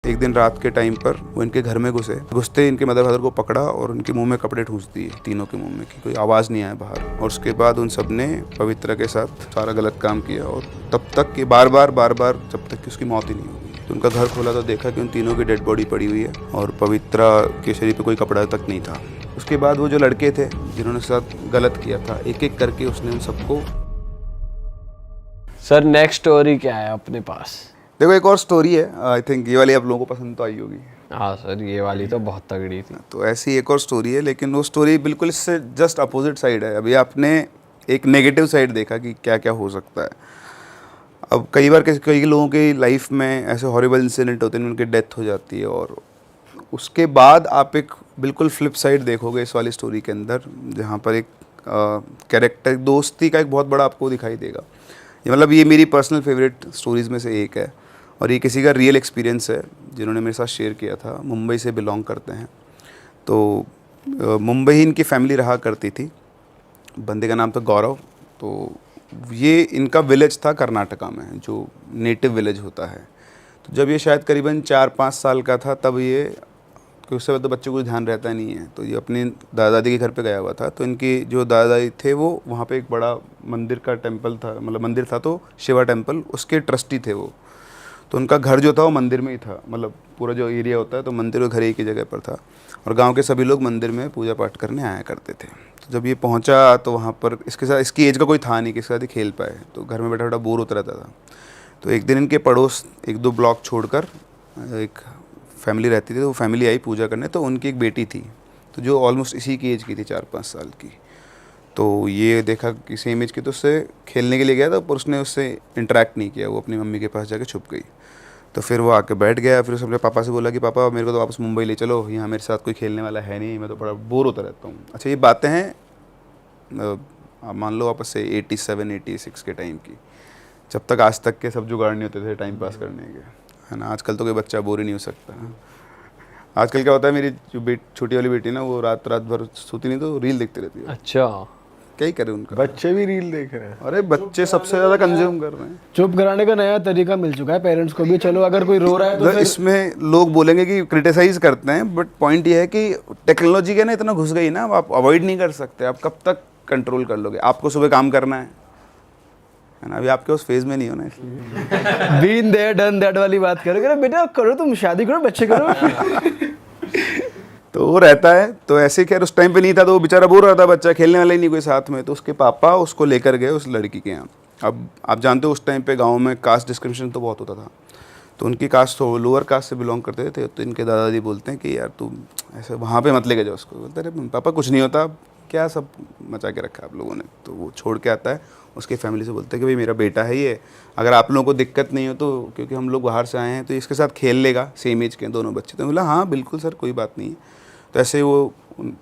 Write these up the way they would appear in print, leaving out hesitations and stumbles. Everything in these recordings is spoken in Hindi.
एक दिन रात के टाइम पर वो इनके घर में घुसते इनके मदर फादर को पकड़ा और उनके मुंह में कपड़े ठूंस दिए, तीनों के मुंह में, कि कोई आवाज़ नहीं आए बाहर। और उसके बाद उन सब ने पवित्रा के साथ सारा गलत काम किया और तब तक कि बार बार जब तक कि उसकी मौत ही नहीं हुई। तो उनका घर खोला तो देखा कि उन तीनों की डेड बॉडी पड़ी हुई है और पवित्रा के शरीर पर कोई कपड़ा तक नहीं था। उसके बाद वो जो लड़के थे जिन्होंने साथ गलत किया था, एक एक करके उसने उन सबको। सर नेक्स्ट स्टोरी क्या है अपने पास? देखो एक और स्टोरी है, आई थिंक ये वाली आप लोगों को पसंद तो आई होगी। हाँ सर, ये वाली तो बहुत तगड़ी थी। तो ऐसी एक और स्टोरी है, लेकिन वो स्टोरी बिल्कुल इससे जस्ट अपोजिट साइड है। अभी आपने एक नेगेटिव साइड देखा कि क्या क्या हो सकता है। अब कई बार कई लोगों की लाइफ में ऐसे हॉरिबल इंसिडेंट होते हैं, उनकी डेथ हो जाती है और उसके बाद आप एक बिल्कुल फ्लिप साइड देखोगे इस वाली स्टोरी के अंदर, जहाँ पर एक कैरेक्टर दोस्ती का एक बहुत बड़ा आपको दिखाई देगा। ये मतलब ये मेरी पर्सनल फेवरेट स्टोरीज़ में से एक है और ये किसी का रियल एक्सपीरियंस है जिन्होंने मेरे साथ शेयर किया था। मुंबई से बिलोंग करते हैं, तो मुंबई ही इनकी फैमिली रहा करती थी। बंदे का नाम था गौरव। तो ये इनका विलेज था कर्नाटका में, जो नेटिव विलेज होता है। तो जब ये शायद करीबन 4-5 साल का था तब ये, क्योंकि उससे बाद तो बच्चे को ध्यान रहता नहीं है, तो ये अपने दादा दादी के घर पे गया हुआ था। तो इनकी जो दादा दादी थे वो वहाँ पे एक बड़ा मंदिर का टेंपल था, मतलब मंदिर था तो शिवा टेंपल, उसके ट्रस्टी थे वो। तो उनका घर जो था वो मंदिर में ही था, मतलब पूरा जो एरिया होता है तो मंदिर और घर एक ही जगह पर था और गांव के सभी लोग मंदिर में पूजा पाठ करने आया करते थे। तो जब ये पहुंचा तो वहाँ पर इसके साथ, इसकी एज का कोई था नहीं कि इसके साथ ही खेल पाए, तो घर में बैठा बैठा बोर होता रहता था। तो एक दिन इनके पड़ोस 1-2 ब्लॉक छोड़कर एक फैमिली रहती थी, तो वो फैमिली आई पूजा करने। तो उनकी एक बेटी थी, तो जो ऑलमोस्ट इसी की एज की थी, 4-5 साल की। तो ये देखा कि सेम एज की, तो उससे खेलने के लिए गया था पर उसने उससे इंटरेक्ट नहीं किया, वो अपनी मम्मी के पास जाके छुप गई। तो फिर वो आके बैठ गया। फिर उसने अपने पापा से बोला कि पापा मेरे को तो वापस मुंबई ले चलो, यहाँ मेरे साथ कोई खेलने वाला है नहीं, मैं तो बड़ा बोर होता रहता हूँ। अच्छा, ये बातें हैं आप मान लो वापस से 87-86 के टाइम की, जब तक आज तक के सब जुगाड़ नहीं होते थे टाइम पास करने के, है ना। आजकल तो कोई बच्चा बोर ही नहीं हो सकता। आजकल क्या होता है, मेरी जो छोटी वाली बेटी ना, वो रात भर सोती नहीं तो रील देखती रहती है। अच्छा, क्या ही करे उनका। बच्चे भी रील देख रहे हैं। अरे बच्चे सबसे ज़्यादा कंज्यूम कर रहे हैं। चुप कराने का नया तरीका मिल चुका है पेरेंट्स को भी। चलो अगर कोई रो रहा है तो फिर इसमें लोग बोलेंगे कि क्रिटिसाइज करते हैं, बट पॉइंट ये है कि टेक्नोलॉजी का ना इतना घुस गई ना, आप अवॉइड नहीं कर सकते। आप कब तक कंट्रोल कर लोगे? आपको सुबह काम करना है ना, अभी आपके उस फेज में नहीं हो ना, इसलिए बीन देयर डन दैट वाली बात करोगे ना, बेटा करो, तुम शादी करो, बच्चे करो। तो वो रहता है। तो ऐसे खैर उस टाइम पे नहीं था, तो वो बेचारा बोल रहा था, बच्चा खेलने वाला ही नहीं कोई साथ में। तो उसके पापा उसको लेकर गए उस लड़की के यहाँ। अब आप जानते हो उस टाइम पे गांव में कास्ट डिस्क्रिमिनेशन तो बहुत होता था। तो उनकी कास्ट तो लोअर कास्ट से बिलोंग करते थे। तो इनके दादाजी बोलते हैं कि यार तू ऐसे वहाँ पे मत लेके जाओ उसको। बोलते अरे पापा कुछ नहीं होता, क्या सब मचा के रखा आप लोगों ने। तो वो छोड़ के आता है, उसके फैमिली से बोलते हैं कि भाई मेरा बेटा है ये, अगर आप लोगों को दिक्कत नहीं हो तो, क्योंकि हम लोग बाहर से आए हैं, तो इसके साथ खेल लेगा, सेम एज के दोनों बच्चे। तो बोला हाँ बिल्कुल सर, कोई बात नहीं है। तो ऐसे वो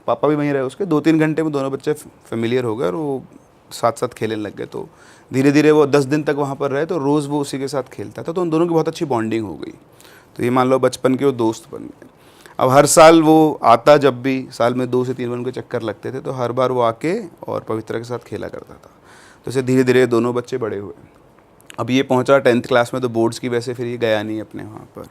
पापा भी वहीं रहे उसके, 2-3 घंटे में दोनों बच्चे फेमिलियर हो गए और वो साथ साथ खेलने लग गए। तो धीरे धीरे वो 10 दिन तक वहाँ पर रहे, तो रोज़ वो उसी के साथ खेलता था। तो उन दोनों की बहुत अच्छी बॉन्डिंग हो गई। तो ये मान लो बचपन के वो दोस्त बन गए। अब हर साल वो आता, जब भी साल में 2 से 3 बार उनके चक्कर लगते थे, तो हर बार वो आके और पवित्रा के साथ खेला करता था। तो ऐसे धीरे धीरे दोनों बच्चे बड़े हुए। अब ये पहुँचा 10th क्लास में, तो बोर्ड्स की वजह से फिर ये गया नहीं अपने वहाँ पर।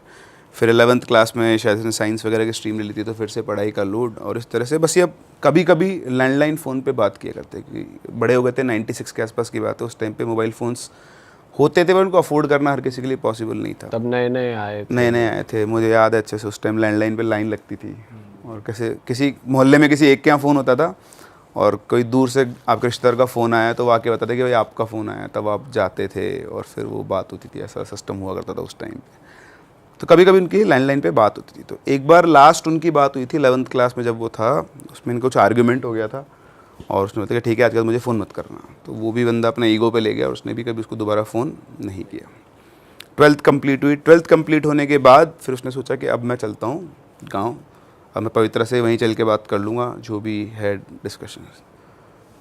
फिर 11th क्लास में शायद इसने साइंस वगैरह की स्ट्रीम ले ली थी, तो फिर से पढ़ाई का लोड और इस तरह से बस ये अब कभी कभी लैंडलाइन फ़ोन पे बात किया करते, कि बड़े हो गए थे, 96 के आसपास की बात है। उस टाइम पे मोबाइल फ़ोन्स होते थे पर उनको अफोर्ड करना हर किसी के लिए पॉसिबल नहीं था। तब नए नए आए थे, मुझे याद है अच्छे से। उस टाइम लैंडलाइन पे लाइन लगती थी और कैसे किसी मोहल्ले में किसी एक के यहाँ फ़ोन होता था और कोई दूर से आपके रिश्तेदार का फ़ोन आया तो वो आके बताते कि भाई आपका फ़ोन आया, तब आप जाते थे और फिर वो बात होती थी। ऐसा सिस्टम हुआ करता था उस टाइम पे। तो कभी कभी उनकी लैंडलाइन पे बात होती थी। तो एक बार लास्ट उनकी बात हुई थी 11th क्लास में, जब वो था, उसमें इनका कुछ आर्ग्यूमेंट हो गया था और उसने बताया कि ठीक है आज के बाद मुझे फ़ोन मत करना। तो वो भी बंदा अपना ईगो पे ले गया और उसने भी कभी उसको दोबारा फ़ोन नहीं किया। 12th कंप्लीट हुई। 12th कंप्लीट होने के बाद फिर उसने सोचा कि अब मैं चलता हूँ गाँव, अब मैं पवित्रा से वहीं चल के बात कर लूँगा जो भी है डिस्कशन।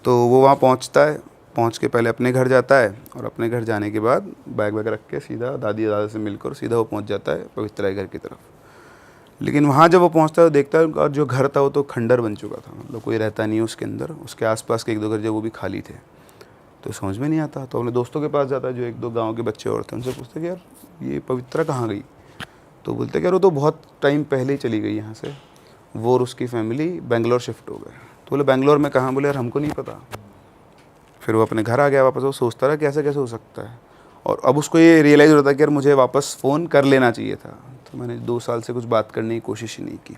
तो वो वहाँ पहुँचता है, पहुँच के पहले अपने घर जाता है और अपने घर जाने के बाद बैग वैग रख के सीधा दादी दादा से मिलकर सीधा वो पहुँच जाता है पवित्रा के घर की तरफ। लेकिन वहाँ जब वो पहुँचता है तो देखता है और जो घर था वो तो खंडर बन चुका था, मतलब कोई रहता नहीं है उसके अंदर। उसके आसपास के 1-2 घर जो वो भी खाली थे। तो समझ में नहीं आता, तो अपने दोस्तों के पास जाता है जो 1-2 गाँव के बच्चे और थे, उनसे पूछते कि यार ये पवित्रा कहाँ गई। तो बोलते कि यार वो तो बहुत टाइम पहले ही चली गई यहाँ से, वो और उसकी फैमिली बेंगलोर शिफ्ट हो गए। तो बोले बेंगलोर में कहाँ? बोले यार हमको नहीं पता। फिर वो अपने घर आ गया वापस। वो सोचता रहा कि ऐसा कैसे हो सकता है, और अब उसको ये रियलाइज़ होता है कि यार मुझे वापस फ़ोन कर लेना चाहिए था। तो मैंने 2 साल से कुछ बात करने की कोशिश ही नहीं की।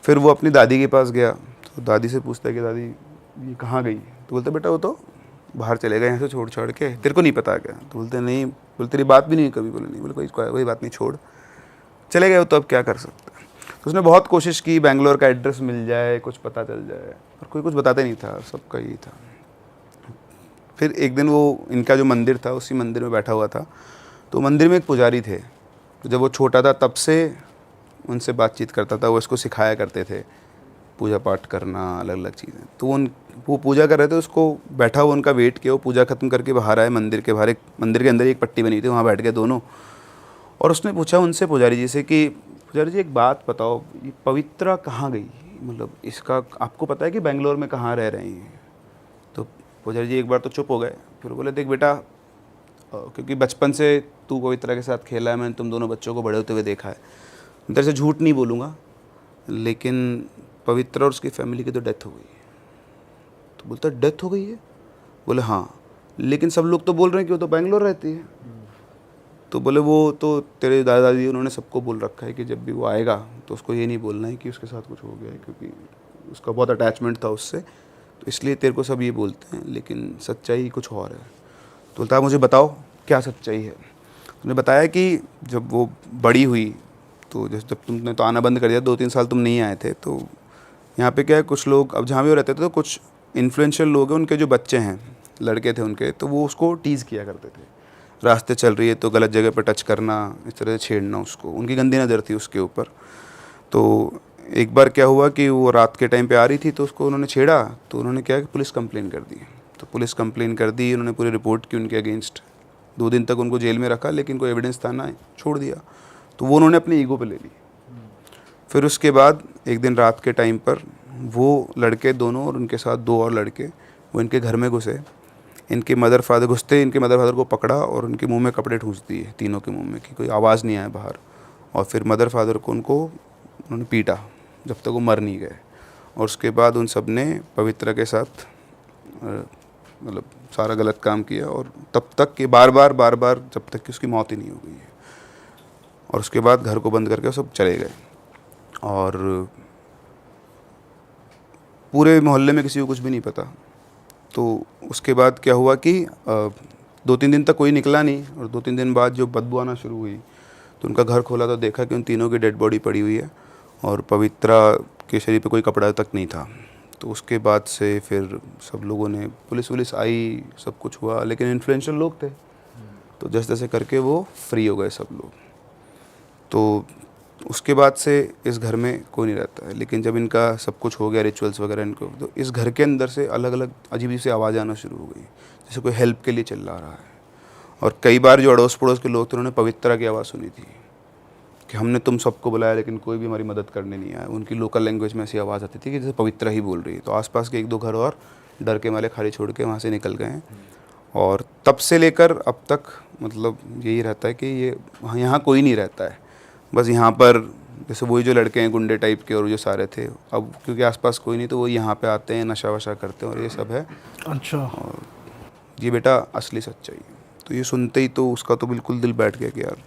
फिर वो अपनी दादी के पास गया, तो दादी से पूछता है कि दादी ये कहाँ गई? तो बोलते बेटा वो तो बाहर चले गए यहाँ से छोड़ छाड़ के, तेरे को नहीं पता क्या? तो बोलते नहीं। बोले तेरी बात भी नहीं कभी? बोले नहीं। बोले कोई बात नहीं, छोड़, चले गए हो तो अब क्या कर सकते हैं। तो उसने बहुत कोशिश की बेंगलोर का एड्रेस मिल जाए, कुछ पता चल जाए, पर कोई कुछ बताते नहीं था, सबका यही था। फिर एक दिन वो इनका जो मंदिर था उसी मंदिर में बैठा हुआ था। तो मंदिर में एक पुजारी थे, तो जब वो छोटा था तब से उनसे बातचीत करता था, वो इसको सिखाया करते थे पूजा पाठ करना, अलग अलग चीज़ें। तो वो पूजा कर रहे थे, उसको बैठा हुआ उनका वेट किया। वो पूजा खत्म करके बाहर आए मंदिर के बाहर, एक मंदिर के अंदर एक पट्टी बनी थी, वहाँ बैठ गए दोनों। और उसने पूछा उनसे पुजारी जी से कि पुजारी जी एक बात बताओ, ये पवित्रा कहाँ गई? मतलब इसका आपको पता है कि बेंगलोर में कहाँ रह रही हैं? तो पुजारी जी एक बार तो चुप हो गए, फिर बोले देख बेटा, क्योंकि बचपन से तू पवित्रा के साथ खेला है, मैंने तुम दोनों बच्चों को बड़े होते हुए देखा है, मैं तेरे से झूठ नहीं बोलूँगा, लेकिन पवित्रा और उसकी फैमिली की तो डेथ हो गई है। तो बोलता डेथ हो गई है? बोले हाँ, लेकिन सब लोग तो बोल रहे हैं कि वो तो बेंगलोर रहती है। तो बोले वो तो तेरे दादा दादी उन्होंने सबको बोल रखा है कि जब भी वो आएगा तो उसको ये नहीं बोलना है कि उसके साथ कुछ हो गया है, क्योंकि उसका बहुत अटैचमेंट था उससे, तो इसलिए तेरे को सब ये बोलते हैं, लेकिन सच्चाई कुछ और है। तो बोलता मुझे बताओ क्या सच्चाई है। उसने बताया कि जब वो बड़ी हुई, तो जैसे जब तुमने तो आना बंद कर दिया, 2-3 साल तुम नहीं आए थे, तो यहाँ पे क्या है, कुछ लोग अब जहाँ भी वो रहते थे तो कुछ इन्फ्लुएंशियल लोग हैं, उनके जो बच्चे हैं, लड़के थे उनके, तो वो उसको टीज़ किया करते थे। रास्ते चल रही है तो गलत जगह पर टच करना, इस तरह से छेड़ना उसको, उनकी गंदी नज़र थी उसके ऊपर। तो एक बार क्या हुआ कि वो रात के टाइम पे आ रही थी, तो उसको उन्होंने छेड़ा, तो उन्होंने क्या कि पुलिस कंप्लेन कर दी। तो पुलिस कंप्लेन कर दी, उन्होंने पूरी रिपोर्ट की उनके अगेंस्ट। 2 दिन तक उनको जेल में रखा, लेकिन कोई एविडेंस था ना, छोड़ दिया। तो वो उन्होंने अपनी ईगो पे ले ली। फिर उसके बाद एक दिन रात के टाइम पर वो लड़के दोनों और उनके साथ 2 और लड़के वो इनके घर में घुसे। इनके मदर फादर को पकड़ा और उनके मुंह में कपड़े ठूंस दिए, तीनों के मुंह में, कि कोई आवाज़ नहीं आए बाहर। और फिर मदर फादर को उन्होंने पीटा जब तक वो मर नहीं गए। और उसके बाद उन सब ने पवित्रा के साथ मतलब सारा गलत काम किया, और तब तक कि बार बार जब तक कि उसकी मौत ही नहीं हो गई है। और उसके बाद घर को बंद करके सब चले गए, और पूरे मोहल्ले में किसी को कुछ भी नहीं पता। तो उसके बाद क्या हुआ कि 2-3 दिन तक कोई निकला नहीं, और 2-3 दिन बाद जो बदबू आना शुरू हुई, तो उनका घर खोला तो देखा कि उन तीनों की डेड बॉडी पड़ी हुई है, और पवित्रा के शरीर पे कोई कपड़ा तक नहीं था। तो उसके बाद से फिर सब लोगों ने, पुलिस आई, सब कुछ हुआ, लेकिन इन्फ्लुएंशियल लोग थे, तो जैसे तैसे करके वो फ्री हो गए सब लोग। तो उसके बाद से इस घर में कोई नहीं रहता है। लेकिन जब इनका सब कुछ हो गया, रिचुअल्स वगैरह इनको, तो इस घर के अंदर से अलग अलग अजीब अजीब सी आवाज़ आना शुरू हो गई, जैसे कोई हेल्प के लिए चिल्ला रहा है। और कई बार जो अड़ोस पड़ोस के लोग थे, उन्होंने पवित्रा की आवाज़ सुनी थी कि हमने तुम सबको बुलाया लेकिन कोई भी हमारी मदद करने नहीं आया। उनकी लोकल लैंग्वेज में ऐसी आवाज़ आती थी कि जैसे पवित्रा ही बोल रही है। तो आसपास के 1-2 घर और डर के मारे खाली छोड़ के वहाँ से निकल गए हैं। और तब से लेकर अब तक मतलब यही रहता है कि ये यहाँ कोई नहीं रहता है, बस यहाँ पर जैसे वही जो लड़के हैं गुंडे टाइप के और जो सारे थे, अब क्योंकि आसपास कोई नहीं तो वो यहाँ पे आते हैं, नशा वशा करते हैं, और ये सब है। अच्छा। और ये बेटा असली सच्चाई है। तो ये सुनते ही तो उसका तो बिल्कुल दिल बैठ गया कि यार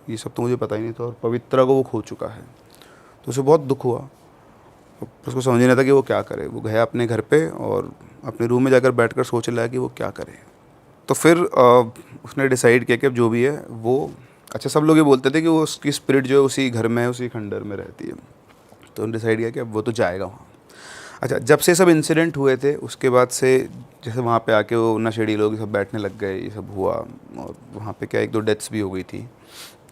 ये सब तो मुझे पता ही नहीं था, और पवित्रा को वो खो चुका है। तो उसे बहुत दुख हुआ, उसको समझ नहीं था कि वो क्या करे। वो गया अपने घर पे और अपने रूम में जाकर बैठकर सोचने लगा कि वो क्या करे। तो फिर उसने डिसाइड किया कि अब जो भी है वो, अच्छा सब लोग ये बोलते थे कि वो उसकी स्पिरिट जो है उसी घर में है, उसी खंडर में रहती है। तो उन्होंने डिसाइड किया कि अब वो तो जाएगा वहाँ। अच्छा, जब से सब इंसिडेंट हुए थे उसके बाद से जैसे वहाँ पे आके वो नशेड़ी लोग सब बैठने लग गए, ये सब हुआ। और वहाँ पे क्या 1-2 डेथ्स भी हो गई थी,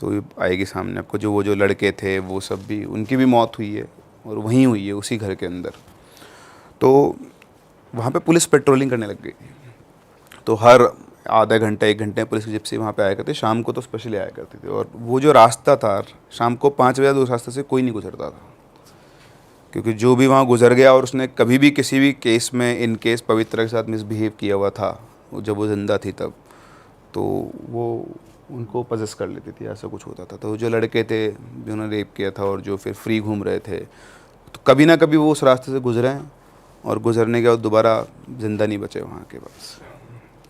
तो ये आएगी सामने आपको। वो जो लड़के थे वो सब भी, उनकी भी मौत हुई है, और वहीं हुई है उसी घर के अंदर। तो वहाँ पे पुलिस पेट्रोलिंग करने लग गई। तो हर आधा घंटा 1 घंटे पुलिस की जिप्सी वहाँ पे आया करती, शाम को तो स्पेशली आया करती थी। और वो जो रास्ता था शाम को 5 बजे उस रास्ते से कोई नहीं गुजरता था, क्योंकि जो भी वहाँ गुजर गया और उसने कभी भी किसी भी केस में इन केस पवित्रा के साथ मिसबिहेव किया हुआ था, जब वो ज़िंदा थी तब, तो वो उनको पजेस कर लेती थी, ऐसा कुछ होता था। तो जो लड़के थे जिन्होंने रेप किया था और जो फिर फ्री घूम रहे थे, तो कभी ना कभी वो उस रास्ते से गुजरे हैं और गुजरने के बाद दोबारा ज़िंदा नहीं बचे वहाँ के पास।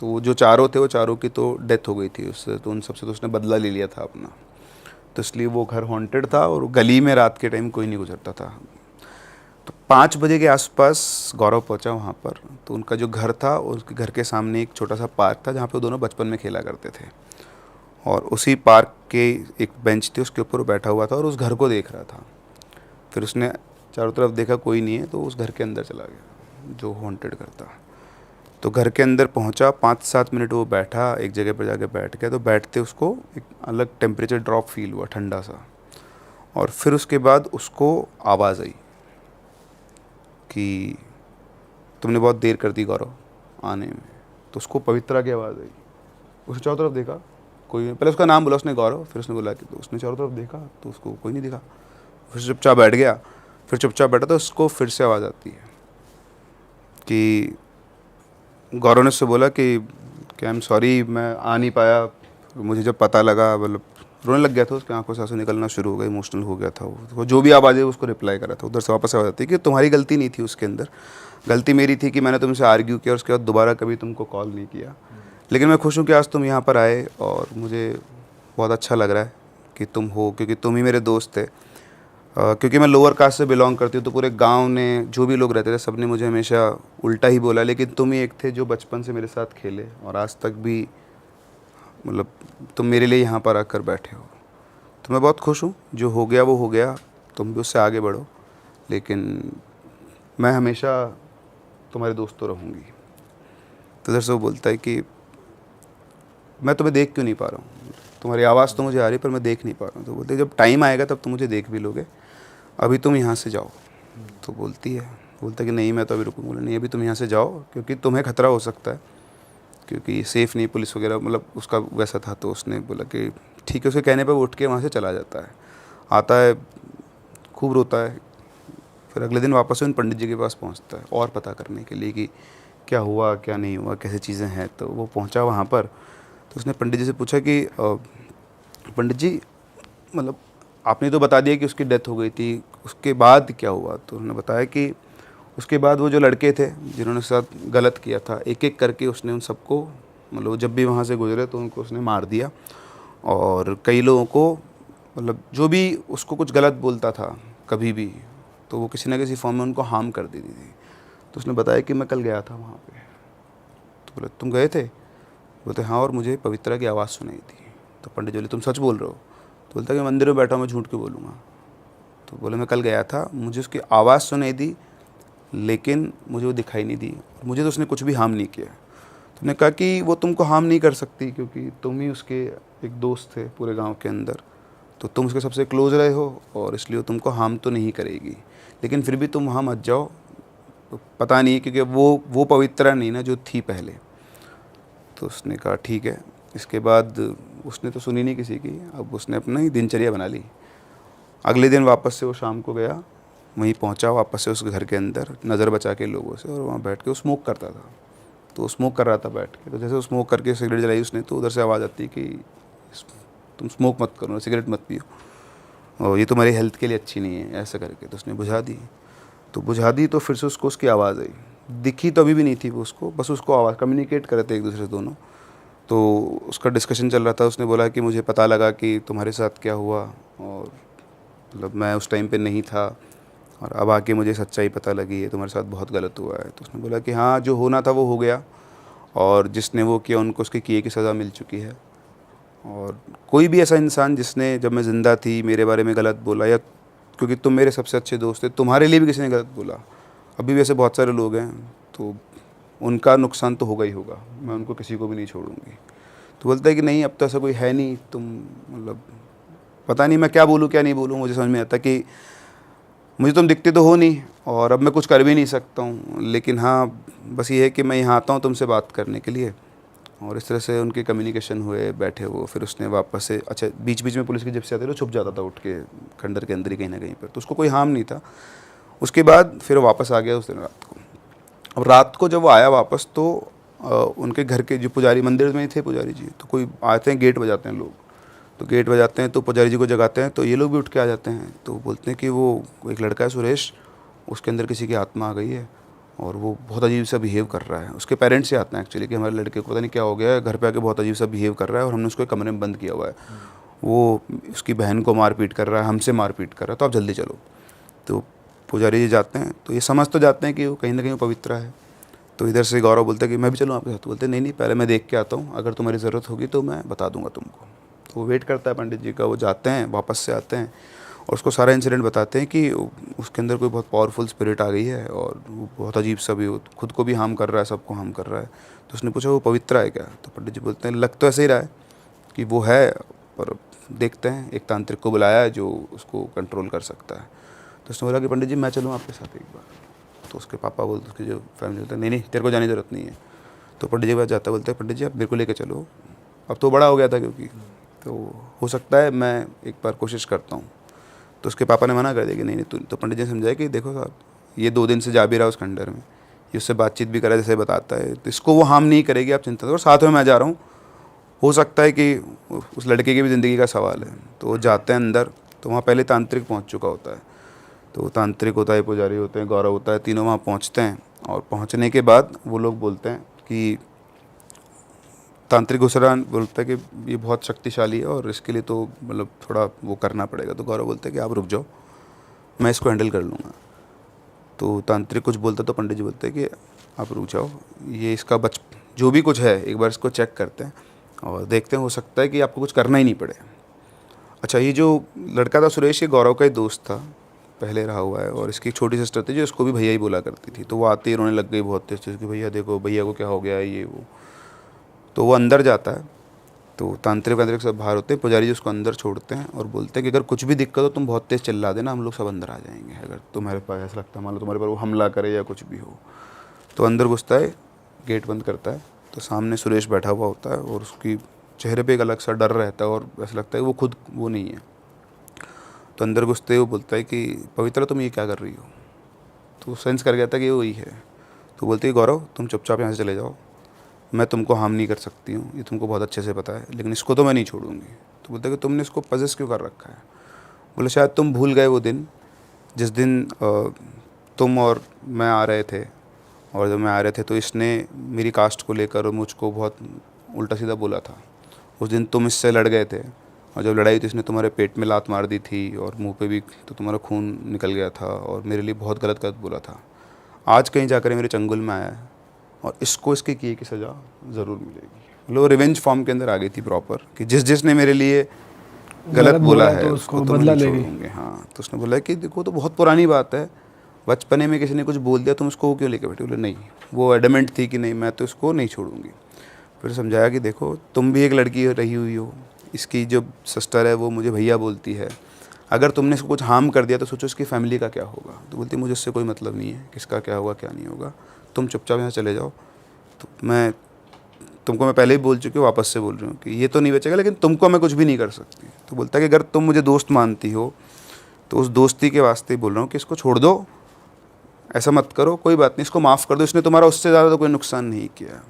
तो वो जो चारों थे, वो चारों की तो डेथ हो गई थी उससे, तो उन सबसे तो उसने बदला ले लिया था अपना। तो इसलिए वो घर हॉन्टेड था और गली में रात के टाइम कोई नहीं गुजरता था। तो 5 बजे के आसपास गौरव पहुंचा वहाँ पर। तो उनका जो घर था, उसके घर के सामने एक छोटा सा पार्क था जहाँ पे वो दोनों बचपन में खेला करते थे, और उसी पार्क के एक बेंच थी, उसके ऊपर वो बैठा हुआ था और उस घर को देख रहा था। फिर उसने चारों तरफ देखा, कोई नहीं है, तो उस घर के अंदर चला गया जो हॉन्टेड घर था। तो घर के अंदर पहुंचा, 5-7 मिनट वो बैठा, एक जगह पर जाके बैठ गया। तो बैठते उसको एक अलग टेम्परेचर ड्रॉप फील हुआ, ठंडा सा। और फिर उसके बाद उसको आवाज़ आई कि तुमने बहुत देर कर दी गौरव आने में। तो उसको पवित्रा की आवाज़ आई। उसने चारों तरफ देखा, कोई नहीं। पहले उसका नाम बोला उसने, गौरव। फिर उसने बोला कि, तो उसने चारों तरफ देखा तो उसको कोई नहीं दिखा। फिर चुपचाप बैठ गया। फिर चुपचाप बैठा तो उसको फिर से आवाज़ आती है कि गौरव ने उससे बोला कि आई एम सॉरी, मैं आ नहीं पाया। मुझे जब पता लगा, मतलब रोने लग गया था, उसकी आंखों से आंसू निकलना शुरू हो गए, इमोशनल हो गया था वो। जो भी आवाज़ है उसको रिप्लाई करा था। उधर से वापस आवाज़ आती है कि तुम्हारी गलती नहीं थी उसके अंदर, गलती मेरी थी कि मैंने तुमसे आर्ग्यू किया और उसके बाद दोबारा कभी तुमको कॉल नहीं किया। लेकिन मैं खुश हूँ कि आज तुम यहाँ पर आए और मुझे बहुत अच्छा लग रहा है कि तुम हो, क्योंकि तुम ही मेरे दोस्त थे। क्योंकि मैं लोअर कास्ट से बिलोंग करती हूँ, तो पूरे गांव ने, जो भी लोग रहते थे, सब ने मुझे हमेशा उल्टा ही बोला, लेकिन तुम ही एक थे जो बचपन से मेरे साथ खेले और आज तक भी, मतलब तुम मेरे लिए यहाँ पर आकर बैठे हो। तो मैं बहुत खुश हूँ, जो हो गया वो हो गया, तुम भी उससे आगे बढ़ो, लेकिन मैं हमेशा तुम्हारे दोस्त तो रहूँगी। तो इधर से वो बोलता है कि मैं तुम्हें देख क्यों नहीं पा रहा हूँ, तुम्हारी आवाज़ तो मुझे आ रही पर मैं देख नहीं पा रहा हूँ। तो बोलते जब टाइम आएगा तब तुम मुझे देख भी लोगे, अभी तुम यहाँ से जाओ। तो बोलता है कि नहीं, मैं तो अभी रुकूंगा। नहीं, अभी तुम यहाँ से जाओ, क्योंकि तुम्हें खतरा हो सकता है, क्योंकि सेफ़ नहीं, पुलिस वगैरह, मतलब उसका वैसा था। तो उसने बोला कि ठीक है। उसके कहने पर वो उठ के वहाँ से चला जाता है, आता है, खूब रोता है। फिर अगले दिन वापस उन पंडित जी के पास पहुँचता है और पता करने के लिए कि क्या हुआ क्या नहीं हुआ, कैसे चीज़ें हैं। तो वो पहुँचा वहाँ पर। तो उसने पंडित जी से पूछा कि पंडित जी, मतलब आपने तो बता दिया कि उसकी डेथ हो गई थी, उसके बाद क्या हुआ? तो उन्होंने बताया कि उसके बाद वो जो लड़के थे जिन्होंने साथ गलत किया था, एक एक करके उसने उन सबको, मतलब जब भी वहाँ से गुजरे तो उनको उसने मार दिया। और कई लोगों को, मतलब जो भी उसको कुछ गलत बोलता था कभी भी, तो वो किसी न किसी फॉर्म में उनको हार्म कर देती थी। तो उसने बताया कि मैं कल गया था वहाँ पे। तो बोले तुम गए थे? बोलते हाँ, और मुझे पवित्रा की आवाज़ सुनाई थी। तो पंडित जी बोले तुम सच बोल रहे हो? तो बोलता है कि मंदिर में बैठा हूँ, मैं झूठ क्यों बोलूँगा। तो बोले मैं कल गया था, मुझे उसकी आवाज़ सुनाई दी, लेकिन मुझे वो दिखाई नहीं दी, मुझे तो उसने कुछ भी हार्म नहीं किया। तो उन्होंने कहा कि वो तुमको हार्म नहीं कर सकती, क्योंकि तुम ही उसके एक दोस्त थे पूरे गाँव के अंदर, तो तुम उसके सबसे क्लोज रहे हो और इसलिए वो तुमको हार्म तो नहीं करेगी। लेकिन फिर भी तुम वहाँ मत जाओ, पता नहीं, क्योंकि वो पवित्रा नहीं ना जो थी पहले। तो उसने कहा ठीक है। इसके बाद उसने तो सुनी नहीं किसी की, अब उसने अपना ही दिनचर्या बना ली। अगले दिन वापस से वो शाम को गया, वहीं पहुंचा वापस से उस घर के अंदर, नज़र बचा के लोगों से, और वहाँ बैठ के वो स्मोक करता था। तो वो स्मोक कर रहा था बैठ के। तो जैसे वो स्मोक करके सिगरेट जलाई उसने, तो उधर से आवाज़ आती कि तुम स्मोक मत करो, सिगरेट मत पियो, और ये तुम्हारी हेल्थ के लिए अच्छी नहीं है, ऐसा करके। तो उसने बुझा दी। तो फिर से उसको उसकी आवाज़ आई, दिखी तो अभी भी नहीं थी वो उसको, बस उसको आवाज़, कम्युनिकेट कर रहे थे एक दूसरे से दोनों। तो उसका डिस्कशन चल रहा था। उसने बोला कि मुझे पता लगा कि तुम्हारे साथ क्या हुआ, और मतलब मैं उस टाइम पे नहीं था, और अब आके मुझे सच्चाई पता लगी है, तुम्हारे साथ बहुत गलत हुआ है। तो उसने बोला कि हाँ, जो होना था वो हो गया, और जिसने वो किया उनको उसके किए की सज़ा मिल चुकी है। और कोई भी ऐसा इंसान जिसने, जब मैं ज़िंदा थी, मेरे बारे में गलत बोला, या क्योंकि तुम मेरे सबसे अच्छे दोस्त थे, तुम्हारे लिए भी किसी ने गलत बोला, अभी भी ऐसे बहुत सारे लोग हैं, तो उनका नुकसान तो होगा ही होगा, मैं उनको किसी को भी नहीं छोड़ूंगी। तो बोलता है कि नहीं, अब तो ऐसा कोई है नहीं, तुम, मतलब पता नहीं मैं क्या बोलूँ क्या नहीं बोलूँ। मुझे समझ में आता कि मुझे तुम दिखते तो हो नहीं, और अब मैं कुछ कर भी नहीं सकता हूँ, लेकिन हाँ, बस ये है कि मैं यहाँ आता हूँ तुमसे बात करने के लिए। और इस तरह से उनके कम्युनिकेशन हुए, बैठे वो। फिर उसने वापस से, अच्छा, बीच बीच में पुलिस की जब से आती तो छुप जाता था उठ के खंडर के अंदर ही कहीं ना कहीं पर, तो उसको कोई हार्म नहीं था। उसके बाद फिर वापस आ गया उस दिन रात को। अब रात को जब वो आया वापस, तो उनके घर के जो पुजारी मंदिर में ही थे पुजारी जी, तो कोई आते हैं गेट बजाते हैं लोग, तो गेट बजाते हैं तो पुजारी जी को जगाते हैं, तो ये लोग भी उठ के आ जाते हैं। तो बोलते हैं कि वो एक लड़का है सुरेश, उसके अंदर किसी की आत्मा आ गई है और वो बहुत अजीब सा बिहेव कर रहा है। उसके पेरेंट्स से आते हैं एक्चुअली कि हमारे लड़के को पता नहीं क्या हो गया है, घर पे आके बहुत अजीब सा बिहेव कर रहा है और हमने उसको एक कमरे में बंद किया हुआ है, वो उसकी बहन को मारपीट कर रहा है, हमसे मारपीट कर रहा है, तो आप जल्दी चलो। तो पुजारी जी जाते हैं, तो ये समझ तो जाते हैं कि वो कहीं ना कहीं पवित्र है। तो इधर से गौरव बोलता है कि मैं भी चलूँ आपके साथ, बोलते नहीं नहीं पहले मैं देख के आता हूँ, अगर तुम्हारी ज़रूरत होगी तो मैं बता दूंगा तुमको। तो वो वेट करता है पंडित जी का, वो जाते हैं, वापस से आते हैं और उसको सारा इंसिडेंट बताते हैं कि उसके अंदर कोई बहुत पावरफुल स्पिरिट आ गई है और वो बहुत अजीब सा भी, खुद को भी हार्म कर रहा है, सबको हार्म कर रहा है। तो उसने पूछा वो पवित्र है क्या? तो पंडित जी बोलते हैं लग तो ऐसे ही रहा है कि वो है, पर देखते हैं, एक तांत्रिक को बुलाया है जो उसको कंट्रोल कर सकता है। तो उसने बोला कि पंडित जी मैं चलूँ आपके साथ एक बार? तो उसके पापा बोलते, उसकी जो फैमिली बोलते हैं नहीं नहीं तेरे को जाने की ज़रूरत नहीं है। तो पंडित जी के पास जाता, बोलते हैं पंडित जी आप मेरे को लेके चलो, अब तो बड़ा हो गया था क्योंकि, तो हो सकता है मैं एक बार कोशिश करता हूँ। तो उसके पापा ने मना कर दिया कि नहीं नहीं। तो पंडित जी ने समझाया कि देखो साहब, ये 2 दिन से जा भी रहा है उस खंडर में, ये उससे बातचीत भी करा जैसे बताता है, तो इसको वो हार्म नहीं करेगी, आप चिंता करो, साथ में मैं जा रहा हूँ, हो सकता है कि उस लड़के की भी ज़िंदगी का सवाल है। तो वो जाते हैं अंदर, तो वहाँ पहले तांत्रिक पहुँच चुका होता है। तो तांत्रिक होता है, पुजारी होते हैं, गौरव होता है, तीनों वहाँ पहुँचते हैं। और पहुँचने के बाद वो लोग बोलते हैं कि तांत्रिक घुसरान बोलता है कि ये बहुत शक्तिशाली है और इसके लिए तो मतलब थोड़ा वो करना पड़ेगा। तो गौरव बोलते हैं कि आप रुक जाओ, मैं इसको हैंडल कर लूँगा। तो तांत्रिक कुछ बोलता तो पंडित जी बोलते हैं कि आप रुक जाओ, ये इसका जो भी कुछ है एक बार इसको चेक करते हैं और देखते हैं, हो सकता है कि आपको कुछ करना ही नहीं पड़े। अच्छा, ये जो लड़का था सुरेश, ये गौरव का ही दोस्त था, पहले रहा हुआ है, और इसकी एक छोटी सिस्टर थी जो इसको भी भैया ही बोला करती थी। तो वो आती ही रोने लग गई बहुत तेज कि भैया देखो भैया को क्या हो गया है ये वो। तो वो अंदर जाता है, तो तांत्रिक सब बाहर होते हैं, पुजारी जी उसको अंदर छोड़ते हैं और बोलते हैं कि अगर कुछ भी दिक्कत हो तुम बहुत तेज़ चिल्ला देना, हम लोग सब अंदर आ जाएंगे, अगर तुम्हारे पास ऐसा लगता है मान लो तुम्हारे पर वो हमला करे या कुछ भी हो। तो अंदर घुसता है, गेट बंद करता है, तो सामने सुरेश बैठा हुआ होता है और उसकी चेहरे पे एक अलग सा डर रहता है और ऐसा लगता है कि वो खुद वो नहीं है। तो अंदर घुसते वो बोलता है कि पवित्र तुम ये क्या कर रही हो? तो सेंस कर गया था कि वो वही है। तो बोलती है गौरव तुम चुपचाप यहाँ से चले जाओ, मैं तुमको हार्म नहीं कर सकती हूँ, ये तुमको बहुत अच्छे से पता है, लेकिन इसको तो मैं नहीं छोड़ूंगी। तो बोलता है कि तुमने इसको पजेस क्यों कर रखा है? बोले शायद तुम भूल गए वो दिन जिस दिन तुम और मैं आ रहे थे, और जब मैं आ रहे थे तो इसने मेरी कास्ट को लेकर मुझको बहुत उल्टा सीधा बोला था। उस दिन तुम इससे लड़ गए थे और जब लड़ाई तो इसने तुम्हारे पेट में लात मार दी थी और मुंह पे भी, तो तुम्हारा खून निकल गया था और मेरे लिए बहुत गलत गलत बोला था। आज कहीं जाकर मेरे चंगुल में आया है और इसको इसके किए की सज़ा ज़रूर मिलेगी। मतलब रिवेंज फॉर्म के अंदर आ गई थी प्रॉपर कि जिसने मेरे लिए गलत बोला है तो उसको तो मैं छोड़ूंगी। हाँ, तो उसने बोला कि देखो तो बहुत पुरानी बात है, बचपने में किसी ने कुछ बोल दिया तुम उसको क्यों लेके बैठे? बोले नहीं, वो एडमेंट थी कि नहीं मैं तो इसको नहीं छोड़ूंगी। फिर समझाया कि देखो तुम भी एक लड़की रही हुई हो, इसकी जो सिस्टर है वो मुझे भैया बोलती है, अगर तुमने इसको कुछ हार्म कर दिया तो सोचो इसकी फैमिली का क्या होगा। तो बोलती मुझे इससे कोई मतलब नहीं है किसका क्या होगा क्या नहीं होगा, तुम चुपचाप यहाँ चले जाओ। तो मैं तुमको मैं पहले ही बोल चुकी हूँ, वापस से बोल रही हूँ कि ये तो नहीं बचेगा, लेकिन तुमको मैं कुछ भी नहीं कर सकती। तो बोलता है कि अगर तुम मुझे दोस्त मानती हो तो उस दोस्ती के वास्ते ही बोल रहा हूँ कि इसको छोड़ दो, ऐसा मत करो, कोई बात नहीं, इसको माफ़ कर दो, इसने तुम्हारा उससे ज़्यादा तो कोई नुकसान नहीं किया।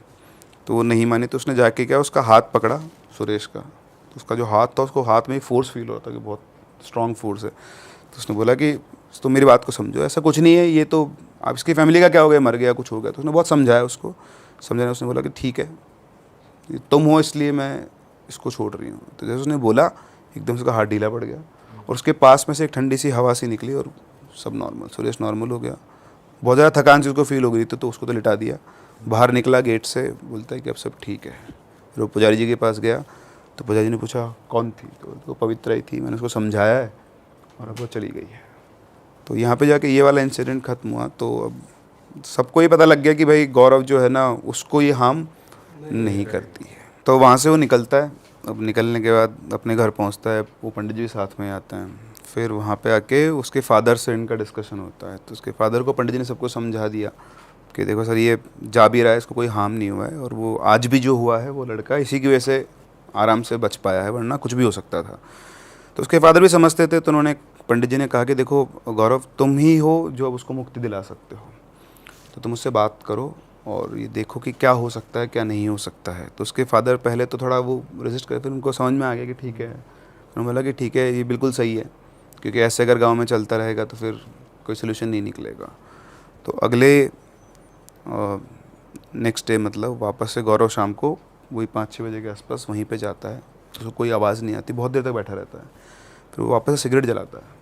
तो वो नहीं मानी, तो उसने जाके क्या उसका हाथ पकड़ा सुरेश का, तो उसका जो हाथ था उसको हाथ में ही फोर्स फील हो रहा था कि बहुत स्ट्रॉन्ग फोर्स है। तो उसने बोला कि तो मेरी बात को समझो, ऐसा कुछ नहीं है, ये तो आप इसकी फैमिली का क्या हो गया, मर गया कुछ हो गया। तो उसने बहुत समझाया उसको, समझाने उसने बोला कि ठीक है तुम हो इसलिए मैं इसको छोड़ रही हूँ। तो जैसे उसने बोला एकदम से उसका हाथ ढीला पड़ गया और उसके पास में से एक ठंडी सी हवा सी निकली और सब नॉर्मल, सुरेश नॉर्मल हो गया। बहुत ज़्यादा थकान सी उसको फील हो गई थी, तो उसको तो लिटा दिया, बाहर निकला गेट से, बोलता है कि अब सब ठीक है। फिर वो पुजारी जी के पास गया, तो पुजारी जी ने पूछा कौन थी? तो पवित्र ही थी, मैंने उसको समझाया है और अब वो चली गई है। तो यहाँ पे जाके ये वाला इंसिडेंट ख़त्म हुआ। तो अब सबको ये पता लग गया कि भाई गौरव जो है ना उसको ये हार्म नहीं करती है। तो वहाँ से वो निकलता है। अब निकलने के बाद अपने घर पहुँचता है, वो पंडित जी साथ में आते हैं। फिर वहाँ पे आके उसके फादर से इनका डिस्कशन होता है। तो उसके फादर को पंडित जी ने सबको समझा दिया कि देखो सर ये जा भी रहा है, इसको कोई हार्म नहीं हुआ है, और वो आज भी जो हुआ है वो लड़का इसी की वजह से आराम से बच पाया है, वरना कुछ भी हो सकता था। तो उसके फादर भी समझते थे, तो उन्होंने पंडित जी ने कहा कि देखो गौरव तुम ही हो जो अब उसको मुक्ति दिला सकते हो, तो तुम उससे बात करो और ये देखो कि क्या हो सकता है क्या नहीं हो सकता है। तो उसके फादर पहले तो थोड़ा वो रेजिस्ट करे, फिर उनको समझ में आ गया कि ठीक है। उन्होंने बोला कि ठीक है ये बिल्कुल सही है, क्योंकि ऐसे अगर गांव में चलता रहेगा तो फिर कोई सोल्यूशन नहीं निकलेगा। तो अगले नेक्स्ट डे मतलब वापस से गौरव शाम को वही 5-6 बजे के आसपास वहीं पे जाता है। उसको कोई आवाज़ नहीं आती, बहुत देर तक बैठा रहता है। फिर वो वापस से सिगरेट जलाता है।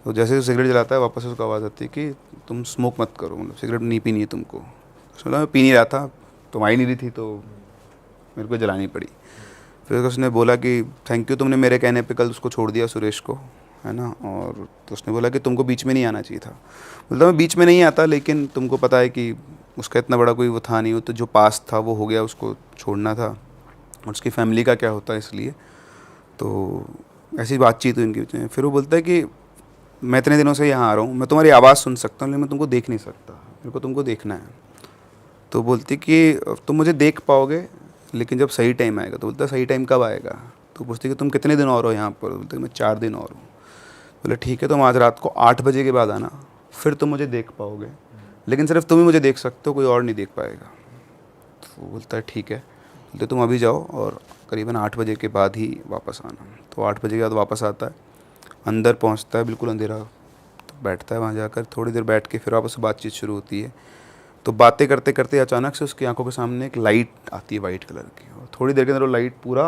तो जैसे वो सिगरेट जलाता है वापस से उसको आवाज़ आती है कि तुम स्मोक मत करो, मतलब सिगरेट नहीं पीनी है तुमको। उसने बोला मैं पी नहीं रहा था, तुम आई नहीं रही थी तो मेरे को जलानी पड़ी। फिर उसने बोला कि थैंक यू, तुमने मेरे कहने पे कल उसको छोड़ दिया सुरेश को, है ना। और तो उसने बोला कि तुमको बीच में नहीं आना चाहिए था। बोलता मैं बीच में नहीं आता, लेकिन तुमको पता है कि उसका इतना बड़ा कोई वो था नहीं, वो तो जो पास था वो हो गया, उसको छोड़ना था और उसकी फैमिली का क्या होता है इसलिए। तो ऐसी बातचीत हुई इनके बीच में। फिर वो बोलता है कि मैं इतने दिनों से यहाँ आ रहा हूँ, मैं तुम्हारी आवाज़ सुन सकता हूँ लेकिन मैं तुमको देख नहीं सकता, मेरे को तुमको देखना है। तो बोलती कि तुम मुझे देख पाओगे लेकिन जब सही टाइम आएगा। तो बोलता सही टाइम कब आएगा। तो पूछती कि तुम कितने दिन और हो यहाँ पर। बोलते मैं 4 दिन और हूँ। बोले ठीक है, तुम आज रात को 8 बजे के बाद आना, फिर तुम मुझे देख पाओगे, लेकिन सिर्फ तुम ही मुझे देख सकते हो, कोई और नहीं देख पाएगा। तो बोलता है ठीक है। बोलते तुम अभी जाओ और करीबन 8 बजे के बाद ही वापस आना। तो 8 बजे के बाद वापस आता है, अंदर पहुंचता है, बिल्कुल अंधेरा। तो बैठता है वहाँ जाकर, थोड़ी देर बैठ के फिर वापस बातचीत शुरू होती है। तो बातें करते करते अचानक से उसकी आंखों के सामने एक लाइट आती है वाइट कलर की, और थोड़ी देर के अंदर वो लाइट पूरा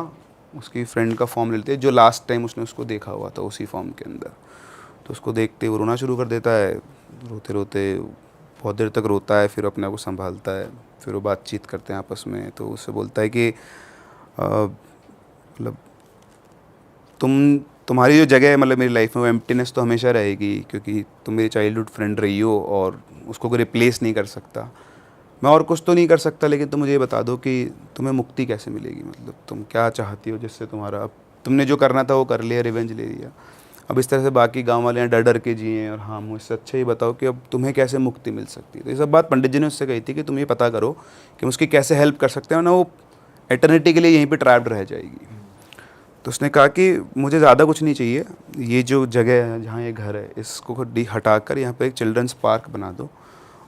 उसकी फ्रेंड का फॉर्म ले लेती है, जो लास्ट टाइम उसने उसको देखा हुआ था उसी फॉर्म के अंदर। तो उसको देखते वो रोना शुरू कर देता है। रोते रोते बहुत देर तक रोता है, फिर अपने आप को संभालता है, फिर वो बातचीत करते हैं आपस में। तो उससे बोलता है कि मतलब तुम्हारी जो जगह है मतलब मेरी लाइफ में, वो एम्प्टीनेस तो हमेशा रहेगी, क्योंकि तुम मेरी चाइल्डहुड फ्रेंड रही हो और उसको कोई रिप्लेस नहीं कर सकता। मैं और कुछ तो नहीं कर सकता, लेकिन तुम मुझे ये बता दो कि तुम्हें मुक्ति कैसे मिलेगी, मतलब तुम क्या चाहती हो जिससे तुम्हारा, अब तुमने जो करना था वो कर लिया, रिवेंज ले लिया, अब इस तरह से बाकी गांव वाले यहाँ डर डर के जिए और हाँ मुझसे अच्छा ही बताओ कि अब तुम्हें कैसे मुक्ति मिल सकती है। तो ये सब बात पंडित जी ने उससे कही थी कि तुम ये पता करो कि हम उसकी कैसे हेल्प कर सकते हैं, ना वो एटर्निटी के लिए यहीं पर ट्रैप्ड रह जाएगी। तो उसने कहा कि मुझे ज़्यादा कुछ नहीं चाहिए, ये जो जगह है जहाँ ये घर है इसको हटाकर यहाँ पे एक चिल्ड्रंस पार्क बना दो,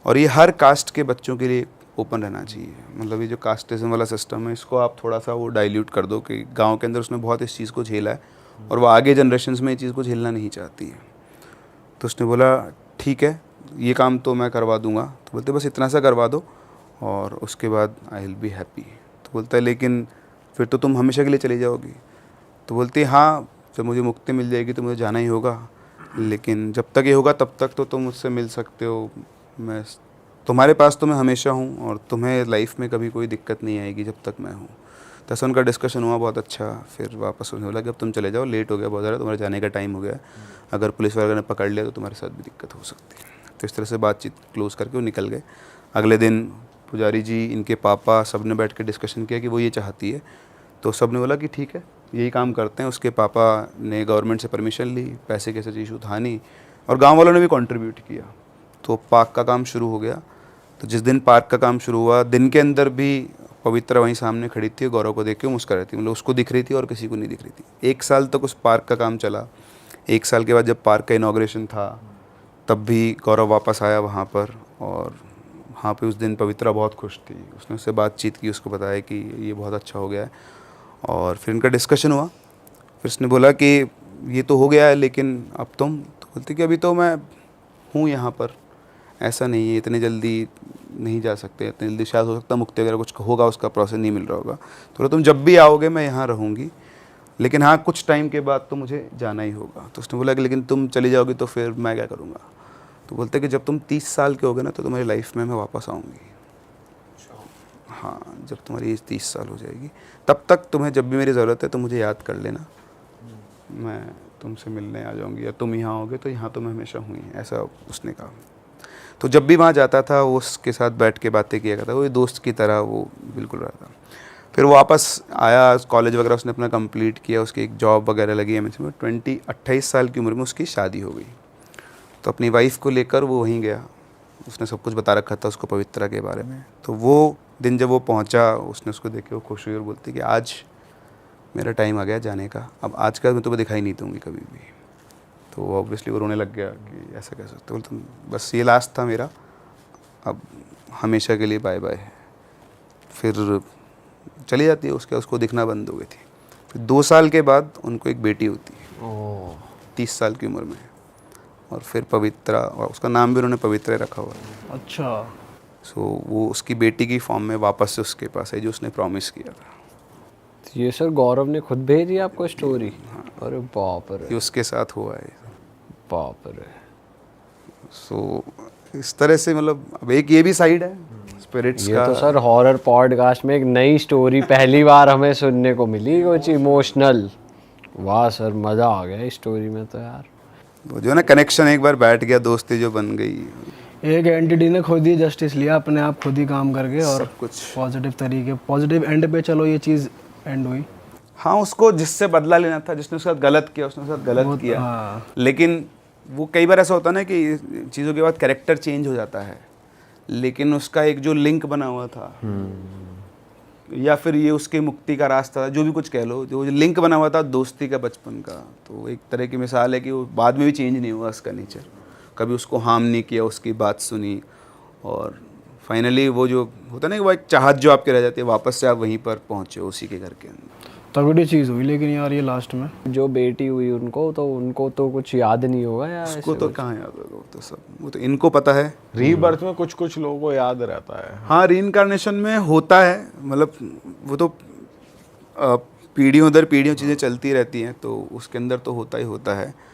और ये हर कास्ट के बच्चों के लिए ओपन रहना चाहिए। मतलब ये जो कास्टिज्म वाला सिस्टम है इसको आप थोड़ा सा वो डाइल्यूट कर दो, कि गांव के अंदर उसने बहुत इस चीज़ को झेला है और वो आगे जनरेशन्स में ये चीज़ को झेलना नहीं चाहती है। तो उसने बोला ठीक है ये काम तो मैं करवा दूंगा। तो बोलते बस इतना सा करवा दो और उसके बाद आई विल बी हैप्पी। तो बोलता है लेकिन फिर तो तुम हमेशा के लिए चली जाओगी। तो बोलती है हाँ जब मुझे मुक्ति मिल जाएगी तो मुझे जाना ही होगा, लेकिन जब तक ये होगा तब तक तो तुम मुझसे मिल सकते हो, मैं तुम्हारे पास तो मैं हमेशा हूँ और तुम्हें लाइफ में कभी कोई दिक्कत नहीं आएगी जब तक मैं हूँ। तो ऐसा उनका डिस्कशन हुआ बहुत अच्छा। फिर वापस उन्हें बोला कि अब तुम चले जाओ, लेट हो गया बहुत ज़्यादा, तुम्हारे जाने का टाइम हो गया, अगर पुलिस वगैरह ने पकड़ लिया तो तुम्हारे साथ भी दिक्कत हो सकती है। तो इस तरह से बातचीत क्लोज करके वो निकल गए। अगले दिन पुजारी जी, इनके पापा, सब ने बैठ के डिस्कशन किया कि वो ये चाहती है। तो सब ने बोला कि ठीक है यही काम करते हैं। उसके पापा ने गवर्नमेंट से परमिशन ली, पैसे कैसे इशू था नहीं, और गांव वालों ने भी कंट्रीब्यूट किया। तो पार्क का काम शुरू हो गया। तो जिस दिन पार्क का काम शुरू हुआ दिन के अंदर भी पवित्रा वहीं सामने खड़ी थी, गौरव को देख के मुस्कुरा रही थी, मतलब उसको दिख रही थी और किसी को नहीं दिख रही थी। 1 साल तक उस पार्क का काम चला। 1 साल के बाद जब पार्क का इनॉग्रेशन था तब भी गौरव वापस आया वहाँ पर, और वहाँ पे उस दिन पवित्रा बहुत खुश थी। उसने उससे बातचीत की, उसको बताया कि ये बहुत अच्छा हो गया है। और फिर इनका डिस्कशन हुआ। फिर उसने बोला कि ये तो हो गया है लेकिन अब तुम। तो बोलती कि अभी तो मैं हूँ यहाँ पर, ऐसा नहीं है, इतनी जल्दी नहीं जा सकते, इतनी जल्दी शायद हो सकता है मुक्ति वगैरह कुछ होगा, उसका प्रोसेस नहीं मिल रहा होगा। तो तुम जब भी आओगे मैं यहाँ रहूँगी, लेकिन हाँ कुछ टाइम के बाद तो मुझे जाना ही होगा। तो उसने बोला कि लेकिन तुम चली जाओगी तो फिर मैं क्या करूँगा। तो बोलते कि जब तुम 30 साल के होगे ना तो तुम्हारी लाइफ में मैं वापस आऊँगी। हाँ जब तुम्हारी एज 30 साल हो जाएगी तब तक तुम्हें जब भी मेरी ज़रूरत है तो मुझे याद कर लेना, मैं तुमसे मिलने आ जाऊँगी, या तुम यहाँ आओगे तो यहाँ तो मैं हमेशा हुई, ऐसा उसने कहा। तो जब भी वहाँ जाता था वो उसके साथ बैठ के बातें किया करता, वो दोस्त की तरह वो बिल्कुल रहा था। फिर वो वापस आया, कॉलेज वगैरह उसने अपना कंप्लीट किया, उसकी एक जॉब वगैरह लगी एमएनसी में। 28 साल की उम्र में उसकी शादी हो गई। तो अपनी वाइफ को लेकर वो वहीं गया। उसने सब कुछ बता रखा था उसको पवित्रा के बारे में। तो वो दिन जब वो पहुंचा उसने उसको देखे, वो खुश हुई और बोलती कि आज मेरा टाइम आ गया जाने का, अब आज का मैं तुम्हें दिखाई नहीं दूँगी कभी भी। तो वो ऑब्वियसली वो रोने लग गया कि ऐसा कैसे। तो बोलते बस ये लास्ट था मेरा, अब हमेशा के लिए बाय बाय है। फिर चली जाती है, उसको दिखना बंद हो गई थी। फिर 2 साल के बाद उनको एक बेटी होती है, ओह 30 साल की उम्र में। और फिर पवित्रा, और उसका नाम भी उन्होंने पवित्रा रखा हुआ है। अच्छा। सो वो उसकी बेटी की फॉर्म में वापस से उसके पास है, जो उसने प्रॉमिस किया था। तो ये सर गौरव ने खुद भेजी आपको स्टोरी? अरे बाप रे, ये उसके साथ हुआ है। बाप रे। सो इस तरह से मतलब अब एक ये भी साइड है स्पिरिट्स ये का। तो सर हॉरर पॉडकास्ट में एक नई स्टोरी पहली बार हमें सुनने को मिली, कुछ इमोशनल। वाह सर, मज़ा आ गया इस स्टोरी में तो यार। वो जो है ना कनेक्शन, एक बार बैठ गया, दोस्ती जो बन गई। एक एंटिटी ने खुद ही जस्टिस लिया अपने आप, खुद ही काम करके, और सब कुछ पॉजिटिव तरीके, पॉजिटिव एंड पे चलो ये चीज़ एंड हुई। हाँ, उसको जिससे बदला लेना था, जिसने उसके साथ गलत किया, उसने उसके साथ गलत किया। हाँ। लेकिन वो कई बार ऐसा होता है ना कि चीज़ों के बाद कैरेक्टर चेंज हो जाता है, लेकिन उसका एक जो लिंक बना हुआ था, या फिर ये उसके मुक्ति का रास्ता था, जो भी कुछ कह लो, जो लिंक बना हुआ था दोस्ती का, बचपन का, तो एक तरह की मिसाल है कि वो बाद में भी चेंज नहीं हुआ उसका नेचर। कभी उसको हार्म नहीं किया, उसकी बात सुनी, और फाइनली वो जो होता है ना कि वो एक चाहत जो आपके रह जाती है, वापस से आप वहीं पर पहुँचे उसी के घर के अंदर। तगड़ी चीज़ हुई लेकिन यार ये लास्ट में। जो बेटी हुई उनको तो कुछ याद नहीं होगा यार। उसको तो कहाँ याद होगा, वो तो सब, वो तो इनको पता है। रीबर्थ में कुछ कुछ लोगों को याद रहता है। हाँ, रीइंकार्नेशन में होता है, मतलब वो तो पीढ़ियों दर पीढ़ियों चीज़ें चलती रहती हैं, तो उसके अंदर तो होता ही होता है।